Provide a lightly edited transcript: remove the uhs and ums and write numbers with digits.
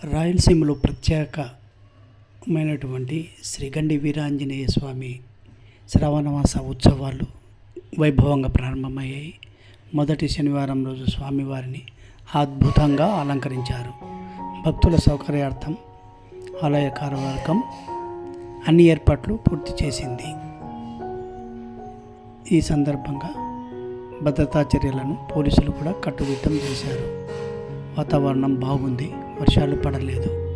రాయలసీమలో ప్రత్యేకమైనటువంటి శ్రీగండి వీరాంజనేయ స్వామి శ్రావణమాస ఉత్సవాలు వైభవంగా ప్రారంభమయ్యాయి. మొదటి శనివారం రోజు స్వామివారిని అద్భుతంగా అలంకరించారు. భక్తుల సౌకర్యార్థం ఆలయ కార్యవర్గం అన్ని ఏర్పాట్లు పూర్తి చేసింది. ఈ సందర్భంగా భద్రతా చర్యలను పోలీసులు కూడా కట్టుదిట్టం చేశారు. వాతావరణం బాగుంది, వర్షాలు పడలేదు.